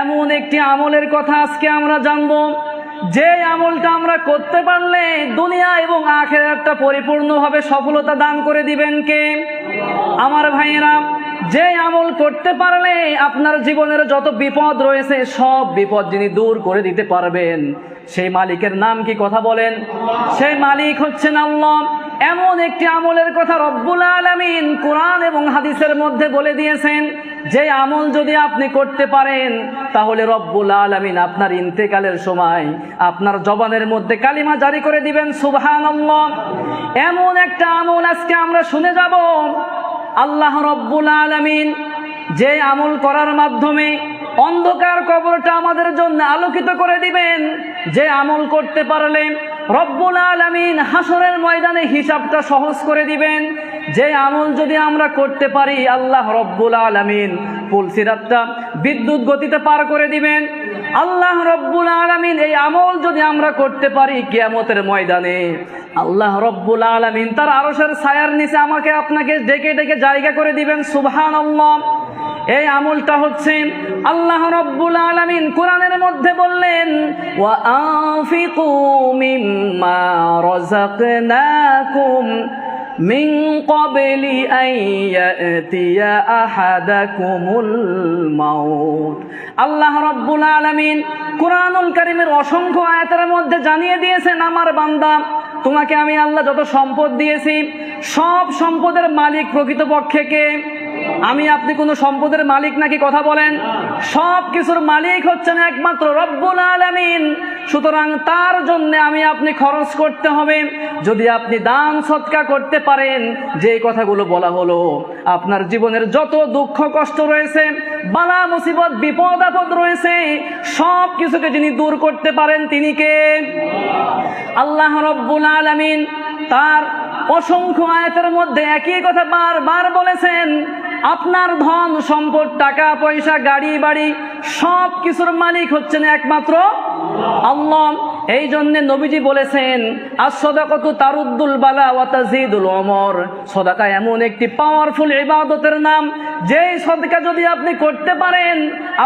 এমন একটি আমলের কথা আজকে আমরা জানবো, যে আমলটা আমরা করতে পারলে দুনিয়া এবং আখিরাতটা পরিপূর্ণভাবে সফলতা দান করে দিবেন কে? আমার ভাইয়েরা, যে আমল করতে পারলে আপনার জীবনের যত বিপদ রয়েছে সব বিপদ যিনি দূর করে দিতে পারবেন, সেই মালিকের নাম কি? কথা বলেন। সেই মালিক হচ্ছেন আল্লাহ। এমন একটি আমলের কথা রব্বুল আলামিন কোরআন এবং হাদিসের মধ্যে বলে দিয়েছেন, যে আমল যদি আপনি করতে পারেন তাহলে রব্বুল আলামিন আপনার ইন্তেকালের সময় আপনার জবানের মধ্যে কালিমা জারি করে দিবেন, সুবহানাল্লাহ। এমন একটা আমল আজকে আমরা শুনে যাব। আল্লাহ রব্বুল আলামিন যে আমল করার মাধ্যমে অন্ধকার কবরটা আমাদের জন্য আলোকিত করে দিবেন, যে আমল করতে পারলে রব্বুল আলামিন হাসরের ময়দানে হিসাবটা সহজ করে দিবেন, যে আমল যদি আমরা করতে পারি আল্লাহ রব্বুল আলামিন পুলসিরাতটা বিদ্যুৎ গতিতে পার করে দিবেন। আল্লাহ রব্বুল আলামিন এই আমল যদি আমরা করতে পারি কিয়ামতের ময়দানে আল্লাহ রব্বুল আলামিন তার আরশের ছায়ার নিচে আমাকে আপনাকে ডেকে ডেকে জায়গা করে দিবেন, সুবহানাল্লাহ। এই আমলটা হচ্ছে আল্লাহ রব্বুল আলামিন কোরআনের মধ্যে বললেন, ওয়া আনফিকু মিম্মা রাযাকনাকুম মিন ক্বাবলি আন ইয়াতিয়া আহাদাকুমুল মাউত। আল্লাহ রব্বুল আলামিন কুরআনুল কারীমের অসংখ্য আয়াতের মধ্যে জানিয়ে দিয়েছেন, আমার বান্দা, তোমাকে আমি আল্লাহ যত সম্পদ দিয়েছি সব সম্পদের মালিক প্রকৃতপক্ষে কে? আমি আপনি কোনো সম্পদের মালিক নাকি? কথা বলেন। সব কিছুর মালিক হচ্ছেন একমাত্র রব্বুল আলামিন। সুতরাং তার জন্য আমি আপনি খরচ করতে হবে। যদি আপনি দান সদকা করতে পারেন, যে কথাগুলো বলা হলো, আপনার জীবনের যত দুঃখ কষ্ট রয়েছে, বালা মুসিবত বিপদ আপদ রয়েছে, সব কিছুকে যিনি দূর করতে পারেন তিনি কে? আল্লাহ রব্বুল আলামিন তার অসংখ্য আয়াতের মধ্যে একই কথা বারবার বলেছেন, আপনার ধন সম্পদ টাকা পয়সা গাড়ি বাড়ি সব কিছুর মালিক হচ্ছেন একমাত্র আল্লাহ। এই জন্য নবীজি বলেছেন, as-সাদাকাতু তারুদ্দুল বালা ওয়া তাজিদুল উমর। সাদাকা এমন একটি পাওয়ারফুল ইবাদতের নাম, যেই সাদাকা যদি আপনি করতে পারেন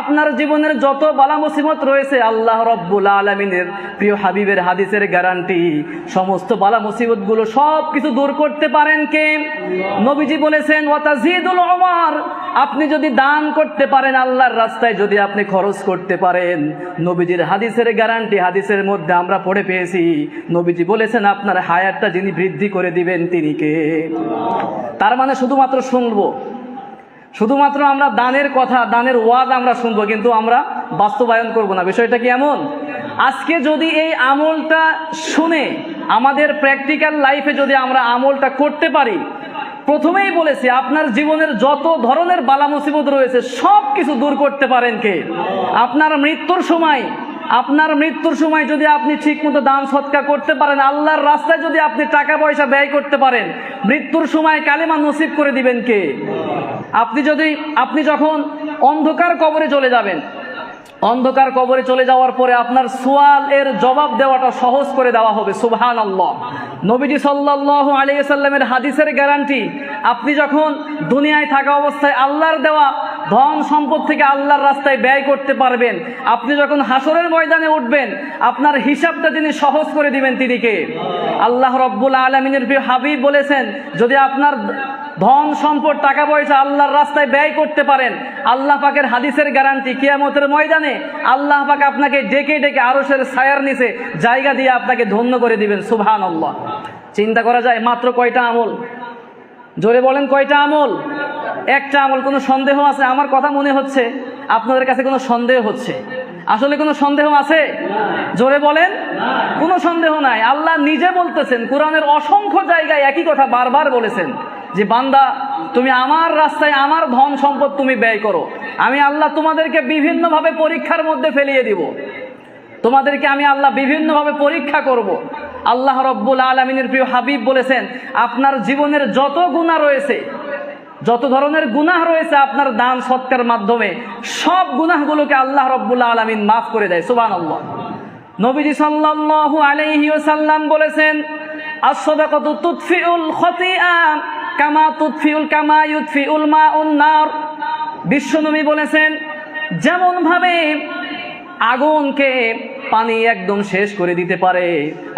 আপনার জীবনের যত বালা মুসিবত রয়েছে আল্লাহ রব্বুল আলামিনের প্রিয় হাবিবের হাদিসের গ্যারান্টি, সমস্ত বালা মুসিবত গুলো সব কিছু দূর করতে পারেন কে? নবীজি বলেছেন, ওয়া তাজিদুল উমর। আপনি যদি দান করতে পারেন, আল্লাহর রাস্তায় যদি আপনি খরচ করতে পারেন, নবীজির হাদিসের গ্যারান্টি হাদিসের মধ্যে আমরা পড়ে পেয়েছি, নবীজি বলেছেন আপনার হায়াতটা যিনি বৃদ্ধি করে দিবেন তিনি কে? তার মানে শুধুমাত্র শুনবো, শুধুমাত্র আমরা দানের কথা দানের ওয়াজ আমরা শুনবো, কিন্তু আমরা বাস্তবায়ন করব না। বিষয়টা কি এমন? আজকে যদি এই আমলটা শুনে আমাদের প্র্যাকটিক্যাল লাইফে যদি আমরা আমলটা করতে পারি, প্রথমেই বলেছি আপনার জীবনের যত ধরনের বালা মুসিবত রয়েছে সব কিছু দূর করতে পারেন কে? আপনার মৃত্যুর সময় যদি আপনি ঠিকমতো দান সদকা করতে পারেন, আল্লাহর রাস্তায় যদি আপনি টাকা পয়সা ব্যয় করতে পারেন, মৃত্যুর সময় কালেমা নসিব করে দিবেন কে? আপনি যখন অন্ধকার কবরে চলে যাবেন, অন্ধকার কবরে চলে যাওয়ার পরে আপনার সুয়াল এর জবাব দেওয়াটা সহজ করে দেওয়া হবে, সুবহানাল্লাহ। নবীজি সাল্লাল্লাহু আলাইহি সাল্লামের হাদিসের গ্যারান্টি, আপনি যখন দুনিয়ায় থাকা অবস্থায় আল্লাহর দেওয়া ধন সম্পদ থেকে আল্লাহর রাস্তায় ব্যয় করতে পারবেন, আপনি যখন হাসরের ময়দানে উঠবেন আপনার হিসাবটা যিনি সহজ করে দিবেন তিনি কে? আল্লাহ রব্বুল আলামিনের প্রিয় হাবিব বলেছেন, যদি আপনার ধন সম্পদ টাকা পয়সা আল্লাহর রাস্তায় ব্যয় করতে পারেন, আল্লাহ পাকের হাদিসের গ্যারান্টি কিয়ামতের ময়দানে আল্লাহ পাক আপনাকে ডেকে ডেকে আরশের ছায়ার নিচে জায়গা দিয়ে আপনাকে ধন্য করে দিবেন, সুবহানাল্লাহ। চিন্তা করা যায় মাত্র কয়টা আমল? জোরে বলেন, কয়টা আমল? একটা আমল। কোনো সন্দেহ আছে? আমার কথা মনে হচ্ছে আপনাদের কাছে কোনো সন্দেহ হচ্ছে। আসলে কোনো সন্দেহ আছে? জোরে বলেন। কোনো সন্দেহ নাই। আল্লাহ নিজে বলতেছেন, কোরআনের অসংখ্য জায়গায় একই কথা বারবার বলেছেন, যে বান্দা তুমি আমার রাস্তায় আমার ধন সম্পদ তুমি ব্যয় করো, আমি আল্লাহ তোমাদেরকে বিভিন্নভাবে পরীক্ষার মধ্যে ফেলিয়ে দিব, তোমাদেরকে আমি আল্লাহ বিভিন্নভাবে পরীক্ষা করব। আল্লাহ রব্বুল আলামিনের প্রিয় হাবিব বলেছেন, আপনার জীবনের যত গুনাহ রয়েছে, যত ধরনের গুনাহ রয়েছে আপনার দান সৎকার মাধ্যমে সব গুনাহগুলোকে আল্লাহ রব্বুল আলামিন মাফ করে দেয়, সুবহানাল্লাহ। নবীজি সাল্লাল্লাহু আলাইহি ওয়াসাল্লাম বলেছেন, আস-সাদাকাতু তুতফিউল খতিআ কামা ইউতফিউল মাউন নার। বিশ্বনবী বলেছেন, যেমন ভাবে আগুনকে পানি একদম শেষ করে দিতে পারে,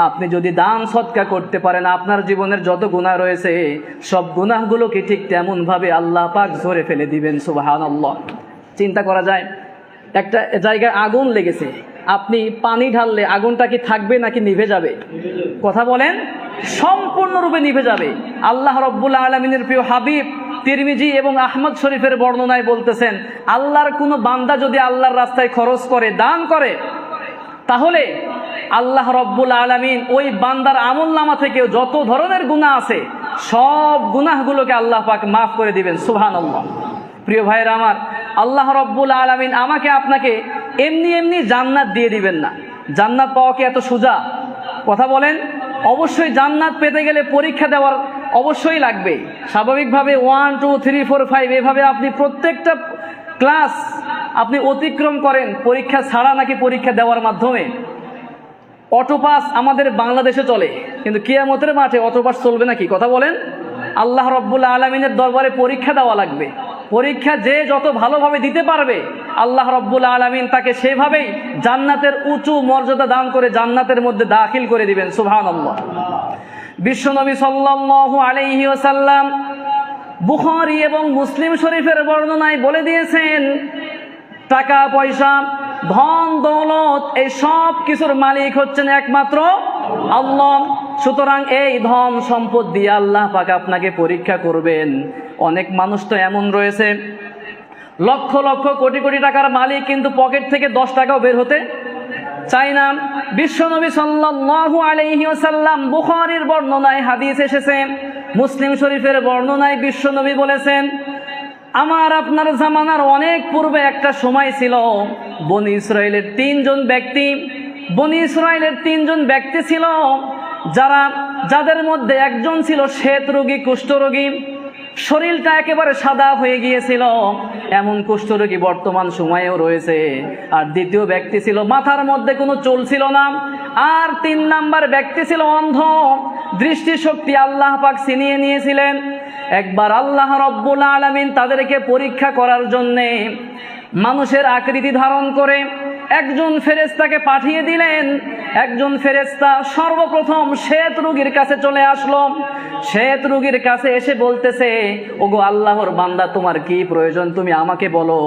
আপনি যদি দান সদকা করতে পারেন আপনার জীবনের যত গুনাহ রয়েছে সব গুনাহগুলোকে ঠিক তেমন ভাবে আল্লাহ পাক ঝরে ফেলে দিবেন। সুবহানাল্লাহ। চিন্তা করা যায়, একটা জায়গায় আগুন লেগেছে, আপনি পানি ঢাললে আগুনটা কি থাকবে নাকি নিভে যাবে? কথা বলেন, সম্পূর্ণরূপে নিভে যাবে। আল্লাহ রাব্বুল আলামিনের প্রিয় হাবিব তিরমিজি এবং আহমদ শরীফের বর্ণনায় বলতেছেন, আল্লাহর কোনো বান্দা যদি আল্লাহর রাস্তায় খরচ করে, দান করে, তাহলে আল্লাহ রাব্বুল আলামিন ওই বান্দার আমলনামা থেকে যত ধরনের গুনাহ আছে সব গুনাহগুলোকে আল্লাহ পাক মাফ করে দিবেন। সুবহানাল্লাহ। প্রিয় ভাইয়েরা আমার, আল্লাহ রাব্বুল আলামিন আমাকে আপনাকে এমনি এমনি জান্নাত দিয়ে দিবেন না। জান্নাত পাওয়া কি এত সোজা? কথা বলেন। অবশ্যই জান্নাত পেতে গেলে পরীক্ষা দেওয়ার অবশ্যই লাগবে। স্বাভাবিকভাবে 1 2 3 4 5 এভাবে আপনি প্রত্যেকটা ক্লাস আপনি অতিক্রম করেন পরীক্ষা ছাড়া নাকি পরীক্ষা দেওয়ার মাধ্যমে। অটোপাস আমাদের বাংলাদেশে চলে, কিন্তু কিয়ামতের মাঠে অটোপাস চলবে নাকি? কথা বলেন। আল্লাহ রাব্বুল আলামিনের দরবারে পরীক্ষা দেওয়া লাগবে। পরীক্ষা যে যত ভালোভাবে দিতে পারবে আল্লাহ রাব্বুল আলামিন তাকে সেভাবেই জান্নাতের উঁচু মর্যাদা দান করে জান্নাতের মধ্যে দাখিল করে দিবেন। সুবহানাল্লাহ। বিশ্বনবী সাল্লাল্লাহু আলাইহি ওয়াসাল্লাম বুখারী এবং মুসলিম শরীফের বর্ণনায় বলে দিয়েছেন, টাকা পয়সা ধন দৌলত এই সব কিছুর মালিক হচ্ছেন একমাত্র আল্লাহ। সুতরাং এই ধন সম্পদ দিয়ে আল্লাহ পাক আপনাকে পরীক্ষা করবেন। অনেক মানুষ তো এমন রয়েছে লক্ষ লক্ষ কোটি কোটি টাকার মালিক, কিন্তু পকেট থেকে 10 টাকাও বের হতে চাই না। বিশ্বনবী সাল্লাল্লাহু আলাইহি ওয়াসাল্লাম বুখারীর বর্ণনায় হাদিস এসেছে, মুসলিম শরীফের বর্ণনায় বিশ্বনবী বলেছেন, আমার আপনার জামানার অনেক পূর্বে একটা সময় ছিল, বনি ইসরায়েলের 3 জন ব্যক্তি ছিল যাদের মধ্যে একজন ছিল শ্বেত রোগী, কুষ্ঠরোগী, শরীরটা একেবারে সাদা হয়ে গিয়েছিল। এমন কুষ্ঠরোগী বর্তমান সময়েও রয়েছে। আর দ্বিতীয় ব্যক্তি ছিল মাথার মধ্যে কোনো চুল ছিল না। আর 3 নাম্বার ব্যক্তি ছিল অন্ধ, দৃষ্টিশক্তি আল্লাহ পাক ছিনিয়ে নিয়েছিলেন। একবার আল্লাহ রাব্বুল আলামিন তাদেরকে পরীক্ষা করার জন্যে মানুষের আকৃতি ধারণ করে একজন ফেরেশতাকে পাঠিয়ে দিলেন। একজন ফেরেশতা সর্বপ্রথম শ্বেত রোগীর কাছে চলে আসলো। শ্বেত রোগীর কাছে এসে বলতেছে, ওগো আল্লাহর বান্দা, তোমার কি প্রয়োজন তুমি আমাকে বলো,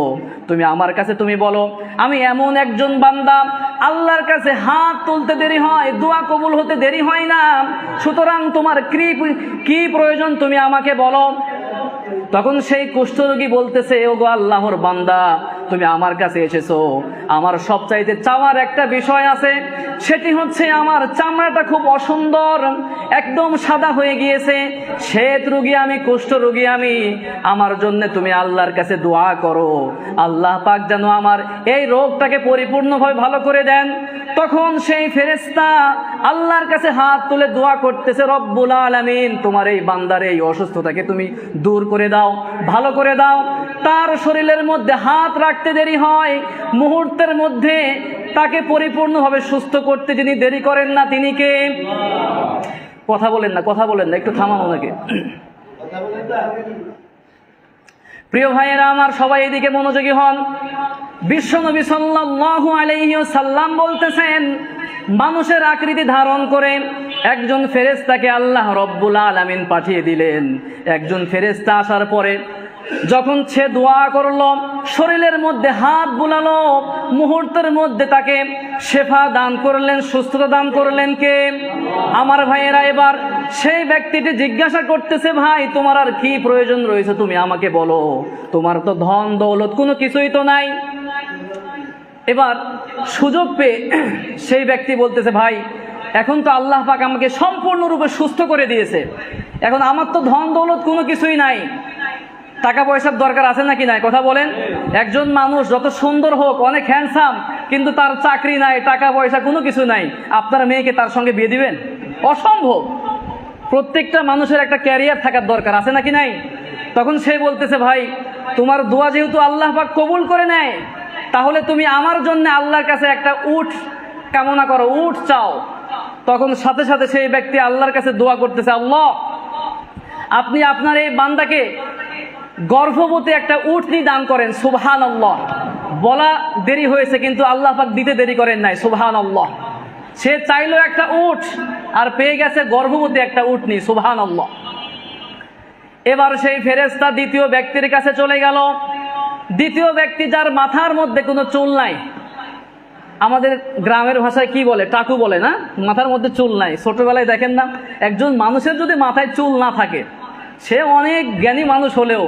তুমি আমার কাছে তুমি বলো। আমি এমন একজন বান্দা, আল্লাহর কাছে হাত তুলতে দেরি হয়, দোয়া কবুল হতে দেরি হয় না, সুতরাং তোমার কি প্রয়োজন তুমি আমাকে বলো। তখন সেই কুষ্ঠরোগী বলতেছে, ওগো আল্লাহর বান্দা, তুমি আমার কাছে এসেছো, আমার সবচাইতে চাওয়ার একটা বিষয় আছে, সেটি হচ্ছে আমার চামড়াটা খুব অসুন্দর, একদম সাদা হয়ে গিয়েছে। শ্বেত রোগী আমি, কুষ্ঠরোগী আমি, আমার জন্য তুমি আল্লাহর কাছে দোয়া করো, আল্লাহ পাক যেন আমার এই রোগটাকে পরিপূর্ণভাবে ভালো করে দেন। তখন সেই ফেরেশতা আল্লাহর কাছে হাত তুলে দোয়া করতেছে, রব্বুল আলামিন, তোমার এই বান্দার এই অসুস্থতাকে তুমি দূর করে দাও, ভালো করে দাও। তার শরীরের মধ্যে হাত রাখতে দেরি হয়, মুহূর্তের মধ্যে তাকে পরিপূর্ণভাবে সুস্থ করতে যিনি দেরি করেন না, তিনি কে? কথা বলেন না, একটু থামান ওনাকে। প্রিয় ভাইয়েরা আমার, সবাই এদিকে মনোযোগী হন। বিশ্বনবী সাল্লাল্লাহু আলাইহি ওয়াসাল্লাম বলতেছেন, মানুষের আকৃতি ধারণ করে একজন ফেরেশতাকে আল্লাহ রব্বুল আলামিন পাঠিয়ে দিলেন। একজন ফেরেশতা আসার পরে যখন সে দোয়া করলো, শরীরের মধ্যে হাত বুলালো, মুহূর্তের মধ্যে তাকে শেফা দান করলেন, সুস্থতা দান করলেন কে? আমার ভাইয়েরা, এবার সেই ব্যক্তিটি জিজ্ঞাসা করতেছে, ভাই তোমার আর কি প্রয়োজন রয়েছে তুমি আমাকে বলো, তোমার তো ধন দৌলত কোনো কিছুই তো নাই। এবার সুযোগ পেয়ে সেই ব্যক্তি বলতেছে, ভাই এখন তো আল্লাহ পাক আমাকে সম্পূর্ণরূপে সুস্থ করে দিয়েছে, এখন আমার তো ধন দৌলত কোনো কিছুই নাই, টাকা পয়সার দরকার আছে নাকি নাই? কথা বলেন। একজন মানুষ যত সুন্দর হোক, অনেক হ্যান্ডসাম, কিন্তু তার চাকরি নাই, টাকা পয়সা কোনো কিছু নাই, আপনার মেয়েকে তার সঙ্গে বিয়ে দিবেন? অসম্ভব। প্রত্যেকটা মানুষের একটা ক্যারিয়ার থাকার দরকার আছে নাকি নাই? তখন সে বলতেছে, ভাই তোমার দোয়া যেহেতু আল্লাহ পাক কবুল করে নেয়, তাহলে তুমি আমার জন্য আল্লাহর কাছে একটা উট কামনা করো, উট চাও। তখন সাথে সাথে সেই ব্যক্তি আল্লাহর কাছে দোয়া করতেছে, আল্লাহ আপনি আপনার এই বান্দাকে গর্ভবতী একটা উটনি দান করেন। সুবহানাল্লাহ। বলা দেরি হয়েছে, কিন্তু আল্লাহ পাক দিতে দেরি করেন নাই। সুবহানাল্লাহ। সে চাইলো একটা উট আর পেয়ে গেছে গর্ভবতী একটা উটনি। সুবহানাল্লাহ। এবার সেই ফেরেশতা দ্বিতীয় ব্যক্তির কাছে চলে গেল। দ্বিতীয় ব্যক্তি, যার মাথার মধ্যে কোনো চুল নাই, আমাদের গ্রামের ভাষায় কি বলে, টাকু বলে না, মাথার মধ্যে চুল নাই। ছোটবেলায় দেখেন না, একজন মানুষের যদি মাথায় চুল না থাকে, সে অনেক জ্ঞানী মানুষ হলেও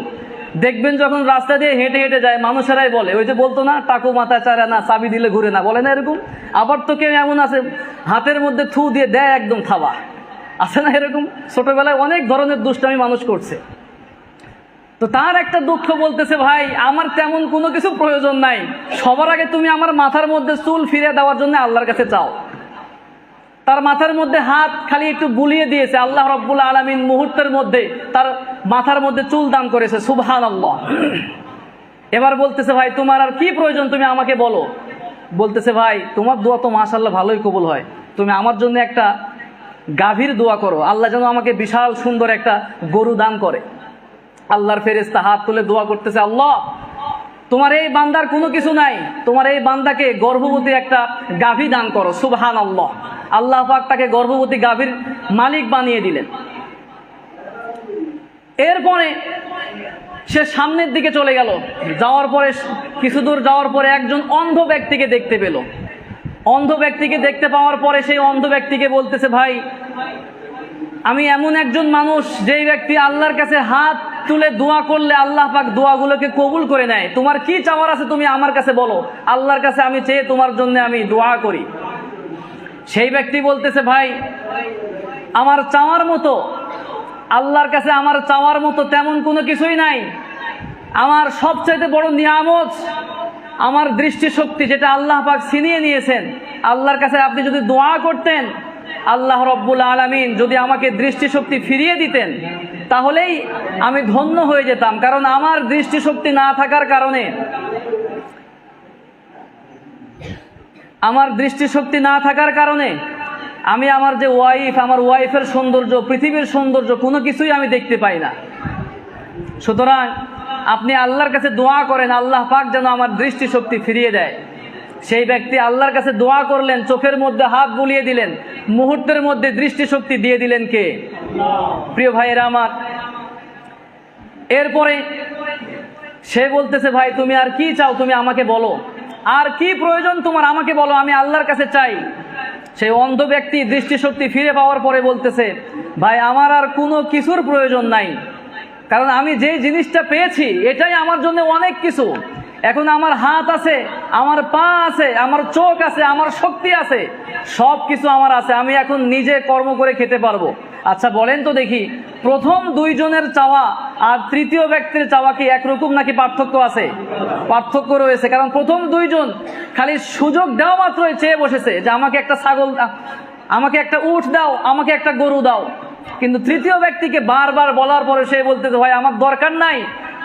দেখবেন যখন রাস্তা দিয়ে হেঁটে হেঁটে যায়, মানুষেরাই বলে, ওই যে বলতো না, টাকু মাথায় চারা না, চাবি দিলে ঘুরে না, বলে না এরকম। আবার তো কেউ এমন আছে হাতের মধ্যে থু দিয়ে দেয় একদম থাবা, আছে না এরকম? ছোটবেলায় অনেক ধরনের দুষ্টামি মানুষ করছে। তো তার একটা দুঃখ, বলতেছে ভাই আমার তেমন কোনো কিছু প্রয়োজন নাই, সবার আগে তুমি আমার মাথার মধ্যে চুল ফিরে দেওয়ার জন্য আল্লাহর কাছে চাও। তার মাথার মধ্যে হাত খালি একটু বুলিয়ে দিয়েছে, আল্লাহ রাব্বুল আলামিন মুহূর্তের মধ্যে তার মাথার মধ্যে চুল দান করেছে। সুবহানাল্লাহ। এবার বলতেছে ভাই তোমার আর কি প্রয়োজন, তুমি আমাকে বলো। বলতেছে ভাই তোমার দোয়া তো মাশাআল্লাহ ভালোই কবুল হয়, তুমি আমার জন্য একটা গাভীর দোয়া করো, আল্লাহ যেন আমাকে বিশাল সুন্দর একটা গরু দান করে। আল্লাহর ফেরেশতা হাত তুলে দোয়া করতেছে, আল্লাহ তোমার এই বান্দার কোনো কিছু নাই, তোমার এই বান্দাকে গর্ভবতী একটা গাভী দান করো। সুবহানাল্লাহ। আল্লাহ পাক তাকে গর্ভবতী গাভীর মালিক বানিয়ে দিলেন। এরপরে সে সামনের দিকে চলে গেল। যাওয়ার পরে কিছু দূর যাওয়ার পরে একজন অন্ধ ব্যক্তিকে দেখতে পেল। অন্ধ ব্যক্তিকে দেখতে পাওয়ার পরে সেই অন্ধ ব্যক্তিকে বলতেছে, ভাই আমি এমন একজন মানুষ যেই ব্যক্তি আল্লাহর কাছে হাত তুলে দোয়া করলে আল্লাহ পাক দোয়াগুলোকে কবুল করে নেয়, তোমার কি চাওয়ার আছে তুমি আমার কাছে বলো, আল্লাহর কাছে আমি চেয়ে তোমার জন্য আমি দোয়া করি। সেই ব্যক্তি বলতেছে, ভাই আমার চাওয়ার মতো, আল্লাহর কাছে আমার চাওয়ার মতো তেমন কোনো কিছুই নাই। আমার সবচাইতে বড় নিয়ামত আমার দৃষ্টিশক্তি, যেটা আল্লাহ পাক ছিনিয়ে নিয়েছেন। আল্লাহর কাছে আপনি যদি দোয়া করতেন, আল্লাহ রব্বুল আলামিন যদি আমাকে দৃষ্টিশক্তি ফিরিয়ে দিতেন, তাহলেই আমি ধন্য হয়ে যেতাম। কারণ আমার দৃষ্টিশক্তি না থাকার কারণে, আমি আমার যে ওয়াইফ, আমার ওয়াইফের সৌন্দর্য, পৃথিবীর সৌন্দর্য কোনো কিছুই আমি দেখতে পাই না। সুতরাং আপনি আল্লাহর কাছে দোয়া করেন, আল্লাহ পাক যেন আমার দৃষ্টিশক্তি ফিরিয়ে দেয়। সেই ব্যক্তি আল্লাহর কাছে দোয়া করলেন, চোখের মধ্যে হাত বুলিয়ে দিলেন, মুহূর্তের মধ্যে দৃষ্টিশক্তি দিয়ে দিলেন কে? প্রিয় ভাইয়েরা আমার। এরপরে সে বলতেছে, ভাই তুমি আর কি চাও, তুমি আমাকে বলো, আর কি প্রয়োজন তোমার আমাকে বলো, আমি আল্লাহর কাছে চাই। সেই অন্ধ ব্যক্তি দৃষ্টিশক্তি ফিরে পাওয়ার পরে বলতেছে, ভাই আমার আর কোনো কিছুর প্রয়োজন নাই, কারণ আমি যেই জিনিসটা পেয়েছি এটাই আমার জন্য অনেক কিছু। এখন আমার হাত আছে, আমার পা আছে, আমার চোখ আছে, আমার শক্তি আছে, সব কিছু আমার আছে, আমি এখন নিজে কর্ম করে খেতে পারবো। আচ্ছা বলেন তো দেখি, প্রথম দুইজনের চাওয়া আর তৃতীয় ব্যক্তির চাওয়া কি একরকম নাকি পার্থক্য আছে? পার্থক্য রয়েছে। কারণ প্রথম দুইজন খালি সুযোগ দেওয়া মাত্রই চেয়ে বসেছে যে আমাকে একটা ছাগল, আমাকে একটা উট দাও, আমাকে একটা গরু দাও। কিন্তু তৃতীয় ব্যক্তিকে বারবার বলার পরে সে বলতেছে, ভাই আমার দরকার নাই,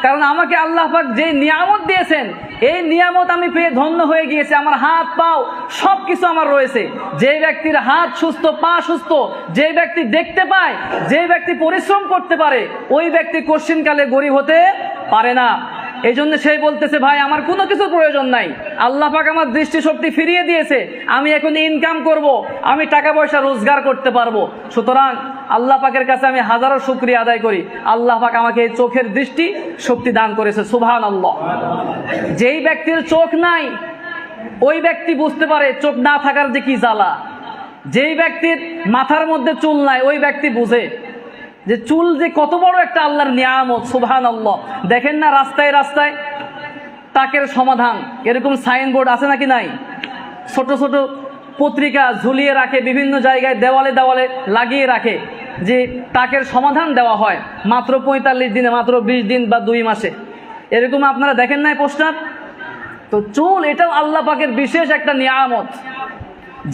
কারণ আমাকে আল্লাহ পাক যে নিয়ামত দিয়েছেন, এই নিয়ামত আমি পেয়ে ধন্য হয়ে গিয়েছি। আমার হাত পাও সব কিছু আমার রয়েছে। যে ব্যক্তির হাত সুস্থ, পা সুস্থ, যে ব্যক্তি দেখতে পায়, যে ব্যক্তি পরিশ্রম করতে পারে, ওই ব্যক্তি কোশ্চিনকালে গরিব হতে পারে না। এই জন্য সেই বলতেছে, ভাই আমার কোনো কিছুর প্রয়োজন নাই, আল্লাহ পাক আমার দৃষ্টিশক্তি ফিরিয়ে দিয়েছে, আমি এখন ইনকাম করব, আমি টাকা পয়সা রোজগার করতে পারবো। সুতরাং আল্লাহ পাকের কাছে আমি হাজারো শুকরিয়া আদায় করি, আল্লাহ পাক আমাকে এই চোখের দৃষ্টি শক্তি দান করেছে। সুবহানাল্লাহ। যেই ব্যক্তির চোখ নাই, ওই ব্যক্তি বুঝতে পারে চোখ না থাকার যে কি জ্বালা। যেই ব্যক্তির মাথার মধ্যে চুল নাই, ওই ব্যক্তি বুঝে যে চুল যে কত বড় একটা আল্লাহর নিয়ামত। সুবহানাল্লাহ। দেখেন না রাস্তায় রাস্তায় টাকের সমাধান এরকম সাইনবোর্ড আছে নাকি নাই? ছোট ছোট পত্রিকা ঝুলিয়ে রাখে, বিভিন্ন জায়গায় দেওয়ালে দেওয়ালে লাগিয়ে রাখে যে টাকের সমাধান দেওয়া হয় মাত্র 45 দিনে, মাত্র 20 দিন বা 2 মাসে। এরকম আপনারা দেখেন নাই পোস্টার? তো চুল এটাও আল্লাহ পাকের বিশেষ একটা নিয়ামত।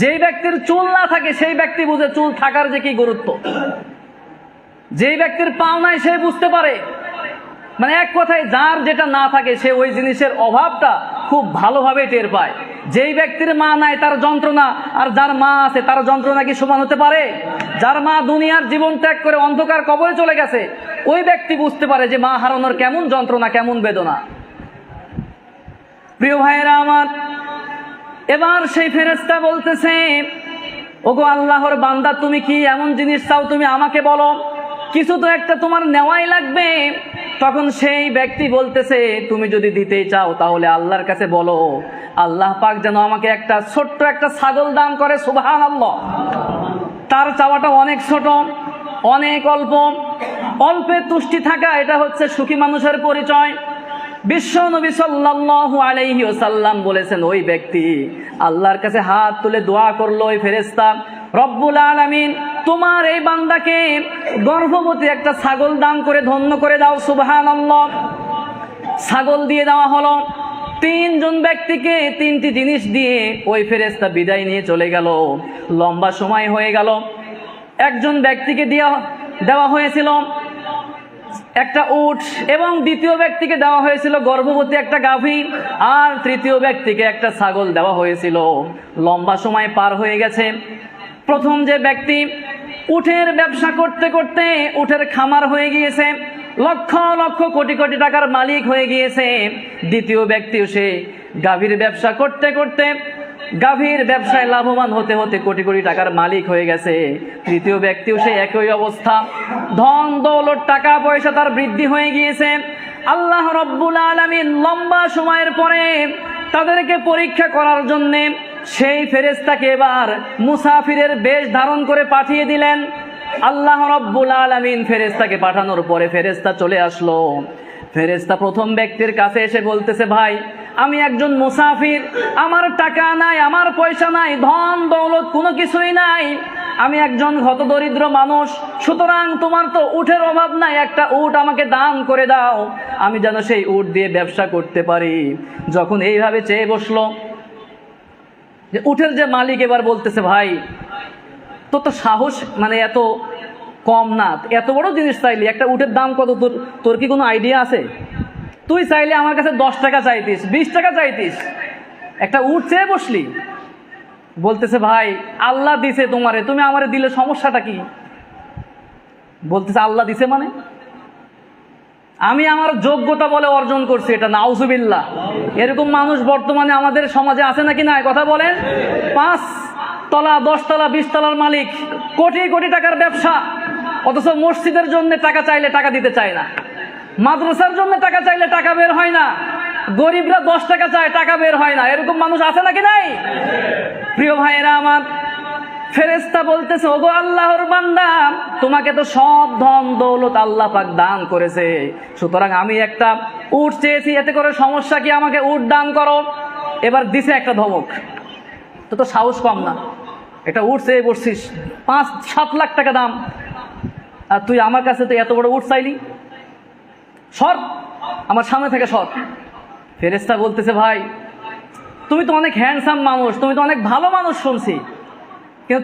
যেই ব্যক্তির চুল না থাকে সেই ব্যক্তি বুঝে চুল থাকার যে কি গুরুত্ব। যেই ব্যক্তির পাও নাই সে বুঝতে পারে, মানে এক কথায় যার যেটা না থাকে সে ওই জিনিসের অভাবটা খুব ভালোভাবে টের পায়। যেই ব্যক্তির মা নাই তার যন্ত্রণা আর যার মা আছে তার যন্ত্রণা কি সমান হতে পারে? যার মা দুনিয়ার জীবন ত্যাগ করে অন্ধকার কবরে চলে গেছে, ওই ব্যক্তি বুঝতে পারে যে মা হারানোর কেমন যন্ত্রণা, কেমন বেদনা। প্রিয় ভাইয়েরা আমার, এবার সেই ফেরেশতা বলতেছে, ওগো আল্লাহর বান্দা, তুমি কি এমন জিনিস চাও, তুমি আমাকে বলো, কিছু তো একটা তোমার নেওয়াই লাগবে। তখন সেই ব্যক্তি বলতেছে, তুমি যদি দিতেই চাও তাহলে আল্লাহর কাছে বলো, আল্লাহ পাক যেন আমাকে একটা ছোট্ট একটা ছাগল দান করে। সুবহানাল্লাহ। তার চাওয়াটা অনেক ছোট, অনেক অল্প, অল্পে তুষ্টি থাকা, এটা হচ্ছে সুখী মানুষের পরিচয়। বিশ্ব নবী সাল্লাল্লাহু আলাইহি ওয়াসাল্লাম বলেছেন, ওই ব্যক্তি আল্লাহর কাছে হাত তুলে দোয়া করলো, ওই ফেরেশতা, রব্বুল আলামিন তোমার এই বান্দাকে গর্ভবতী একটা ছাগল দান করে ধন্য করে দাও। সুবহানাল্লাহ। ছাগল দিয়ে দেওয়া হলো। তিনজন ব্যক্তিকে তিনটি জিনিস দিয়ে ওই ফেরেশতা বিদায় নিয়ে চলে গেল। লম্বা সময় হয়ে গেল। একজন ব্যক্তিকে দেওয়া হয়েছিল একটা উট, এবং দ্বিতীয় ব্যক্তিকে দেওয়া হয়েছিল গর্ভবতী একটা গাভী, আর তৃতীয় ব্যক্তিকে একটা ছাগল দেওয়া হয়েছিল। লম্বা সময় পার হয়ে গেছে। প্রথম যে ব্যক্তি উটের ব্যবসা করতে করতে উটের খামার হয়ে গিয়েছে, লক্ষ লক্ষ কোটি কোটি টাকার মালিক হয়ে গিয়েছে। দ্বিতীয় ব্যক্তিও সে গাভীর ব্যবসা করতে করতে গাভীর ব্যবসায় লাভবান হতে হতে কোটি কোটি টাকার মালিক হয়ে গেছে। তৃতীয় ব্যক্তিও সে একই অবস্থা, ধন দৌলত টাকা পয়সা তার বৃদ্ধি হয়ে গিয়েছে। আল্লাহ রব্বুল আলামিন লম্বা সময়ের পরে তাদেরকে পরীক্ষা করার জন্যে সেই ফেরেশতাকে এবার মুসাফিরের বেশ ধারণ করে পাঠিয়ে দিলেন। আল্লাহ রব্বুল আলামিন ফেরেশতাকে পাঠানোর পরে ফেরেশতা চলে আসলো। ফেরেশতা প্রথম ব্যক্তির কাছে এসে বলতেছে, ভাই আমি একজন মুসাফির, আমার টাকা নাই, আমার পয়সা নাই, ধন দৌলত কোনো কিছুই নাই, আমি একজন হতদরিদ্র মানুষ, সুতরাং তোমার তো উটের অভাব নাই, একটা উট আমাকে দান করে দাও, আমি যেন সেই উট দিয়ে ব্যবসা করতে পারি। যখন এইভাবে চেয়ে বসলো, যে উটের যে মালিক এবার বলতেছে, ভাই তোর তো সাহস মানে এত কম না, এত বড় জিনিস চাইলি, একটা উটের দাম কত, তোর কি কোনো আইডিয়া আছে? তুই চাইলে আমার কাছে 10 টাকা চাইতিস, 20 টাকা চাইতিস, একটা উট চেয়ে বসলি। বলতেছে, ভাই আল্লাহ দিছে তোমারে, তুমি আমারে দিলে সমস্যাটা কি? বলতেছে, আল্লাহ দিছে মানে আমি আমার যোগ্যতা বলে অর্জন করছি এটা। নাউজুবিল্লাহ। এরকম মানুষ বর্তমানে আমাদের সমাজে আছে নাকি নাই? কথা বলেন। 5 তলা 10 তলা 20 তলার মালিক, কোটি কোটি টাকার ব্যবসা, অথচ মসজিদের জন্য টাকা চাইলে টাকা দিতে চায় না, মাদ্রাসার জন্য টাকা চাইলে টাকা বের হয় না, গরিবরা 10 টাকা চায় টাকা বের হয় না। এরকম মানুষ আছে নাকি নাই? প্রিয় ভাইয়েরা আমার, ফেরেশতা বলতেছে, ওগো আল্লাহর বান্দা, তোমাকে তো সব ধন দৌলত আল্লাহ পাক দান করেছে, সুতরাং আমি একটা উট চেয়েছি, এতে করে সমস্যা কি? আমাকে উট দান করো। এবার দিছে একটা ধমক, তো সাহস কম না, এটা উট চেয়ে বসছিস, 5-7 লাখ টাকা দাম, আর তুই আমার কাছে তো এত বড় উট চাইলি, সর আমার সামনে থেকে সর। ফেরেশতা বলতেছে, ভাই তুমি তো অনেক হ্যান্ডসাম মানুষ, তুমি তো অনেক ভালো মানুষ শুনছি, কিন্তু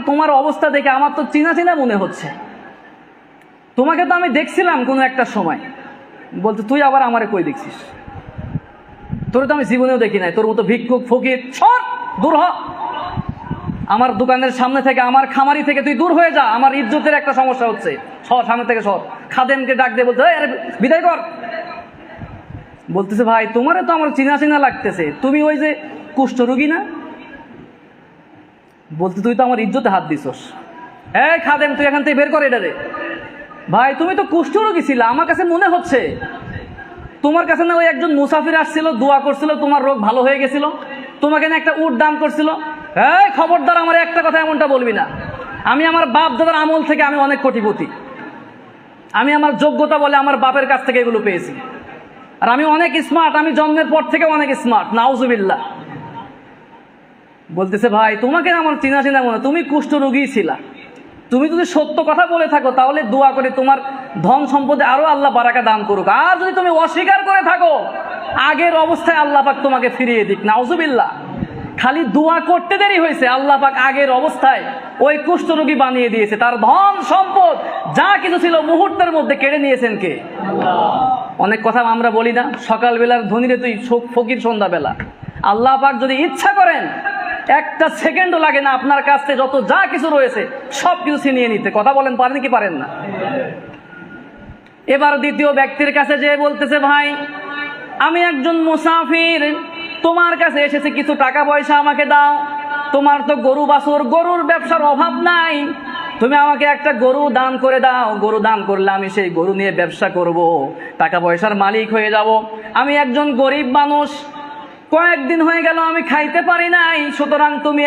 তোমার অবস্থা দেখে আমার তো চিনা চিনা মনে হচ্ছে, তোমাকে তো আমি দেখছিলাম কোনো একটা সময়। বলতে, তুই আবার আমারে কই দেখছিস? তোর তো আমি জীবনেও দেখি নাই, তোর মতো ভিক্ষুক ফকির, সর, দূর হ আমার দোকানের সামনে থেকে, আমার খামারি থেকে তুই দূর হয়ে যা, আমার ইজ্জতের একটা সমস্যা হচ্ছে, সর সামনে থেকে সর। খাদেমকে ডাক দিয়ে বলতে, আরে বিদায় কর। বলতেছে, ভাই তোমারে তো আমার চিনা চিনা লাগতেছে, তুমি ওই যে কুষ্ঠরোগী না? বলতে, তুই তো আমার ইজ্জতে হাত দিছস, এই খাদেম তুই এখান থেকে বের কর এটা রে। ভাই তুমি তো কুষ্ঠরোগী ছিল, আমার কাছে মনে হচ্ছে তোমার কাছে না ওই একজন মুসাফির আসছিল, দোয়া করছিল, তোমার রোগ ভালো হয়ে গেছিল, তোমাকে না একটা উট দান করছিল। এই খবরদার আমার একটা কথা এমনটা বলবি না, আমি আমার বাপ দাদার আমল থেকে আমি অনেক কোটিপতি, আমি আমার যোগ্যতা বলে আমার বাপের কাছ থেকে এগুলো পেয়েছি, আর আমি অনেক স্মার্ট, আমি জন্মের পর থেকে অনেক স্মার্ট। নাউজুবিল্লাহ। বলতেছে, ভাই তোমাকে আমার চিনা চিনা মনে, তুমি কুষ্ঠরোগী ছিলা, তুমি যদি সত্য কথা বলে থাকো তাহলে দোয়া করে তোমার ধন সম্পদে আরো আল্লাহ বারাকা দান করুক, আর যদি তুমি অস্বীকার করে থাকো আগের অবস্থায় আল্লাহ পাক তোমাকে ফিরিয়ে দিক। নাউজুবিল্লাহ। খালি দোয়া করতে দেরি হয়েছে, আল্লাহ পাক আগের অবস্থায় ওই কুষ্ঠরোগী বানিয়ে দিয়েছে, তার ধন সম্পদ যা কিছু ছিল মুহূর্তের মধ্যে কেড়ে নিয়েছেন কে? অনেক কথা আমরা বলি না, সকালবেলার ধনীরে তুই ফকির সন্ধ্যাবেলা। আল্লাহ পাক যদি ইচ্ছা করেন একটা সেকেন্ডও লাগে না আপনার কাছ থেকে যত যা কিছু রয়েছে সব কিছু ছিনিয়ে নিতে। কথা বলেন, পারেন কি পারেন না? এবার দ্বিতীয় ব্যক্তির কাছে যে বলতেছে, ভাই আমি একজন মুসাফির, তোমার কাছে এসেছি, কিছু টাকা পয়সা আমাকে দাও। তোমার তো গরু বাছুর, গরুর ব্যবসার অভাব নাই, তুমি আমাকে একটা গরু দান করে দাও। গরু দান করলে আমি সেই গরু নিয়ে ব্যবসা করব, টাকা পয়সার মালিক হয়ে যাব। আমি একজন গরিব মানুষ, কয়েকদিন হয়ে গেল আমি খাইতে পারি নাই, সুতরাং তুমি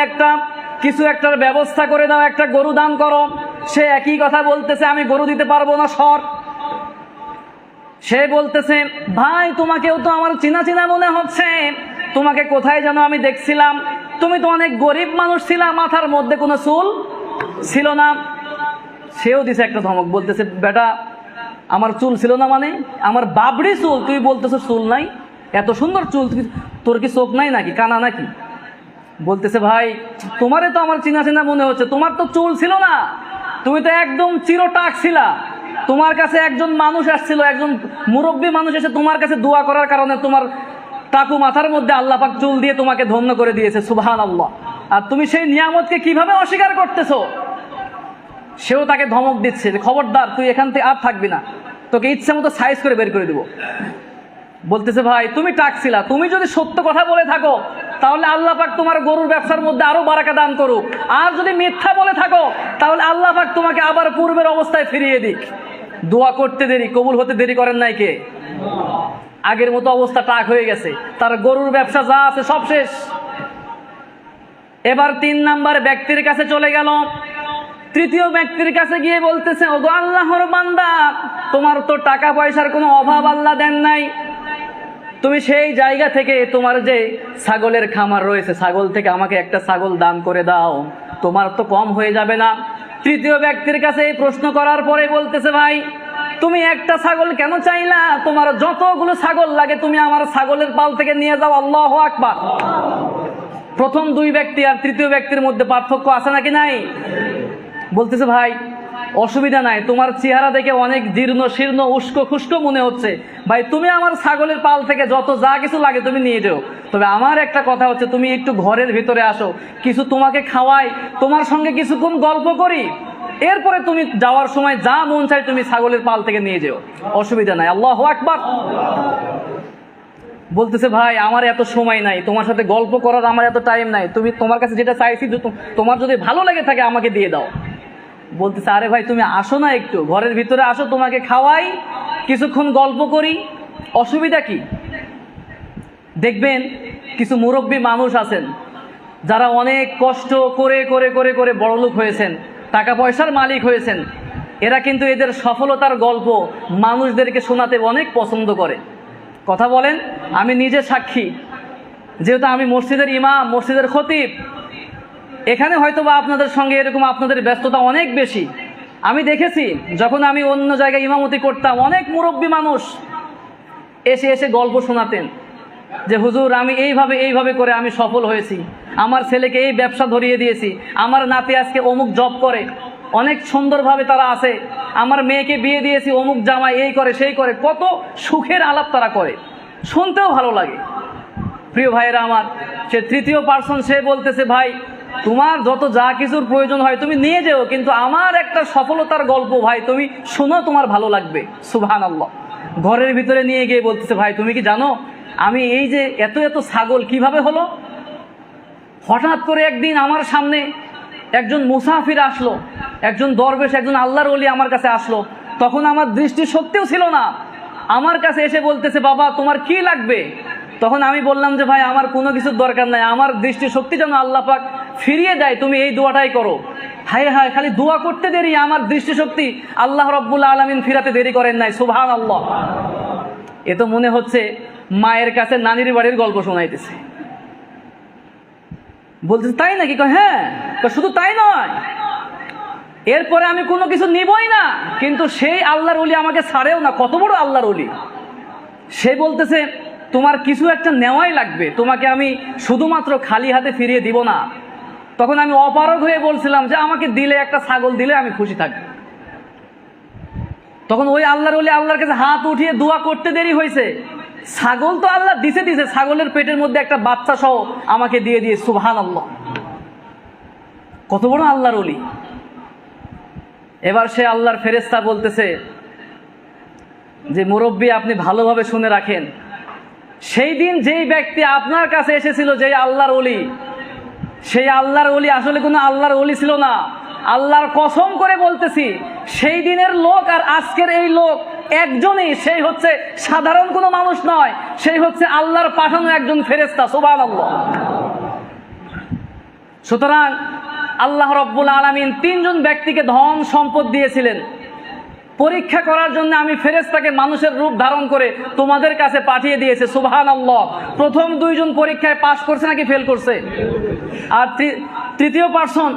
কিছু একটার ব্যবস্থা করে দাও, একটা গরু দান করো। সে একই কথা বলতেছে, আমি গরু দিতে পারবো না, সর। সে বলতেছে, ভাই তোমাকেও তো আমার চিনা চিনা মনে হচ্ছে, তোমাকে কোথায় যেন আমি দেখছিলাম, তুমি তো অনেক গরিব মানুষ ছিলা, মাথার মধ্যে কোনো চুল ছিল না। সেও দিছে একটা ধমক, বলতেছে, বেটা আমার চুল ছিল না মানে? আমার বাবরি চুল, তুই বলতেছো চুল নাই? এত সুন্দর চুল, তোর কি চোখ নাই নাকি, কানা নাকি? বলতেছে, ভাই তোমারে তো আমার চিনা চিনা মনে হচ্ছে, তোমার তো চুল ছিল না, তুমি তো একদম চিরটাক ছিলা। তোমার কাছে একজন মানুষ আসছিল, একজন মুরব্বী মানুষ এসে তোমার কাছে দোয়া করার কারণে তোমার টাকু মাথার মধ্যে আল্লাহ পাক চুল দিয়ে তোমাকে ধন্য করে দিয়েছে, সুবহানাল্লাহ। আর তুমি সেই নিয়ামতকে কিভাবে অস্বীকার করতেছো? সেও তাকে ধমক দিচ্ছে যে খবরদার, তুই এখান থেকে আর থাকবি না, তোকে ইচ্ছে মতো সাইজ করে বের করে দিব। বলতেছে, ভাই তুমি টাকছিলা, তুমি যদি সত্য কথা বলে থাকো তাহলে আল্লাহ পাক তোমার গরুর ব্যবসার মধ্যে আরো বারাকা দান করুক, আর যদি মিথ্যা বলে থাকো তাহলে আল্লাহ পাক তোমাকে আবার পূর্বের অবস্থায় ফিরিয়ে দিক। দোয়া করতে দেরি, কবুল হতে দেরি করেন নাই কে? আগের মতো অবস্থা টাক হয়ে গেছে, তার গরুর ব্যবসা যা আছে সব শেষ। এবার 3 নাম্বার ব্যক্তির কাছে চলে গেল। তৃতীয় ব্যক্তির কাছে গিয়ে বলতেছে, ওগো আল্লাহর বান্দা, তোমার তো টাকা পয়সার কোনো অভাব আল্লাহ দেন নাই, তুমি সেই জায়গা থেকে তোমার যে ছাগলের খামার রয়েছে, ছাগল থেকে আমাকে একটা ছাগল দান করে দাও, তোমার তো কম হয়ে যাবে না? তৃতীয় ব্যক্তির কাছে এই প্রশ্ন করার পরে বলতেছে, ভাই তুমি একটা ছাগল কেন চাইলা? তোমার যতগুলো ছাগল লাগে তুমি আমার ছাগলের পাল থেকে নিয়ে যাও। আল্লাহু আকবার। প্রথম 2 ব্যক্তি আর তৃতীয় ব্যক্তির মধ্যে পার্থক্য আছে নাকি নাই? বলতেছে, ভাই অসুবিধা নাই, তোমার চেহারা দেখে অনেক জীর্ণ শীর্ণ উস্কো খুস্কো মনে হচ্ছে, ভাই তুমি আমার ছাগলের পাল থেকে যত যা কিছু লাগে তুমি নিয়ে যাও, তবে আমার একটা কথা হচ্ছে, তুমি একটু ঘরের ভিতরে আসো, কিছু তোমাকে খাওয়াই, তোমার সঙ্গে কিছুক্ষণ গল্প করি, এরপরে তুমি যাওয়ার সময় যা মন চাই তুমি ছাগলের পাল থেকে নিয়ে যাও, অসুবিধা নাই। আল্লাহু আকবার। বলতেছে, ভাই আমার এত সময় নাই, তোমার সাথে গল্প করার আমার এত টাইম নাই, তুমি তোমার কাছে যেটা চাইছি তোমার যদি ভালো লেগে থাকে আমাকে দিয়ে দাও। বলতেছে, আরে ভাই তুমি আসো না, একটু ঘরের ভিতরে আসো, তোমাকে খাওয়াই, কিছুক্ষণ গল্প করি, অসুবিধা কি? দেখবেন কিছু মুরব্বী মানুষ আছেন যারা অনেক কষ্ট করে করে করে করে বড়লোক হয়েছেন, টাকা পয়সার মালিক হয়েছেন, এরা কিন্তু এদের সফলতার গল্প মানুষদেরকে শোনাতে অনেক পছন্দ করে। কথা বলেন, আমি নিজে সাক্ষী, যেহেতু আমি মসজিদের ইমাম, মসজিদের খতিব, এখানে হয়তো বা আপনাদের সঙ্গে এরকম আপনাদের ব্যস্ততা অনেক বেশি। আমি দেখেছি যখন আমি অন্য জায়গায় ইমামতি করতাম, অনেক মুরব্বী মানুষ এসে এসে গল্প শোনাতেন যে হুজুর আমি এইভাবে করে আমি সফল হয়েছি, আমার ছেলেকে এই ব্যবসা ধরিয়ে দিয়েছি, আমার নাতি আজকে অমুক জব করে, অনেক সুন্দরভাবে তারা আছে, আমার মেয়েকে বিয়ে দিয়েছি, অমুক জামাই এই করে সেই করে, কত সুখের আলাপ তারা করে, শুনতেও ভালো লাগে। প্রিয় ভাইয়েরা আমার, সে তৃতীয় পার্সন, সে বলতেছে, ভাই তোমার যত যা কিছুর প্রয়োজন হয় তুমি নিয়ে যেও, কিন্তু আমার একটা সফলতার গল্প ভাই তুমি শোনো, তোমার ভালো লাগবে। সুবহানাল্লাহ। ঘরের ভিতরে নিয়ে গিয়ে বলতেছে, ভাই তুমি কি জানো আমি এই যে এত এত ছাগল কিভাবে হলো? হঠাৎ করে একদিন আমার সামনে একজন মুসাফির আসলো, একজন দরবেশ, একজন আল্লাহর ওলি আমার কাছে আসলো, তখন আমার দৃষ্টি শক্তিও ছিল না, আমার কাছে এসে বলতেছে, বাবা তোমার কি লাগবে? তখন আমি বললাম যে ভাই আমার কোনো কিছুর দরকার নাই, আমার দৃষ্টি শক্তি যেন আল্লাহ পাক ফিরিয়ে দেয়, তুমি এই দোয়াটাই করো। হায় হায়, খালি দোয়া করতে দেরি, আমার দৃষ্টি শক্তি আল্লাহ রব্বুল আলামিন ফিরাতে দেরি করেন নাই। সুবহানাল্লাহ। এ তো মনে হচ্ছে মায়ের কাছে নানির বাড়ির গল্প শোনাইতেছে। বলতেছে, তাই নাকি? হ্যাঁ, শুধু তাই নয়, এরপরে আমি কোনো কিছু নিবই না, কিন্তু সেই আল্লাহর ওলি আমাকে ছাড়েও না। কত বড় আল্লাহর ওলি! সে বলতেছে, তোমার কিছু একটা নেওয়াই লাগবে, তোমাকে আমি শুধুমাত্র খালি হাতে ফিরিয়ে দিব না। তখন আমি অপারগ হয়ে বলছিলাম যে আমাকে দিলে, একটা ছাগল দিলে আমি খুশি থাকব। তখন ওই আল্লাহর ওলি আল্লাহর কাছে হাত উঠিয়ে দোয়া করতে দেরি হয়েছে, ছাগল তো আল্লাহ দিছে, ছাগলের পেটের মধ্যে একটা বাচ্চা সহ আমাকে দিয়ে দিয়ে। সুবহানাল্লাহ। কত বড় আল্লাহর ওলি! এবার সে আল্লাহর ফেরেশতা বলতেছে যে মুরব্বী আপনি ভালোভাবে শুনে রাখেন, সেই দিন যেই ব্যক্তি আপনার কাছে এসেছিল, যেই আল্লাহর ওলি, সেই আল্লাহর ওলি আসলে কোনো আল্লাহর ওলি ছিল না। আল্লাহর কসম করে বলতেছি, সেই দিনের লোক আর আজকের এই লোক একজনই। সেই হচ্ছে সাধারণ কোনো মানুষ নয়, সেই হচ্ছে আল্লাহর পাঠানো একজন ফেরেশতা। সুবহানাল্লাহ। সুতরাং আল্লাহ রাব্বুল আলামিন তিনজন ব্যক্তিকে ধন সম্পদ দিয়েছিলেন পরীক্ষা করার জন্য। আমি ফেরেশতাকে মানুষের রূপ ধারণ করে তোমাদের কাছে পাঠিয়ে দিয়েছে। সুবহানাল্লাহ। প্রথম দুইজন পরীক্ষায় পাশ করছে নাকি ফেল করছে? আর তৃতীয় পার্সন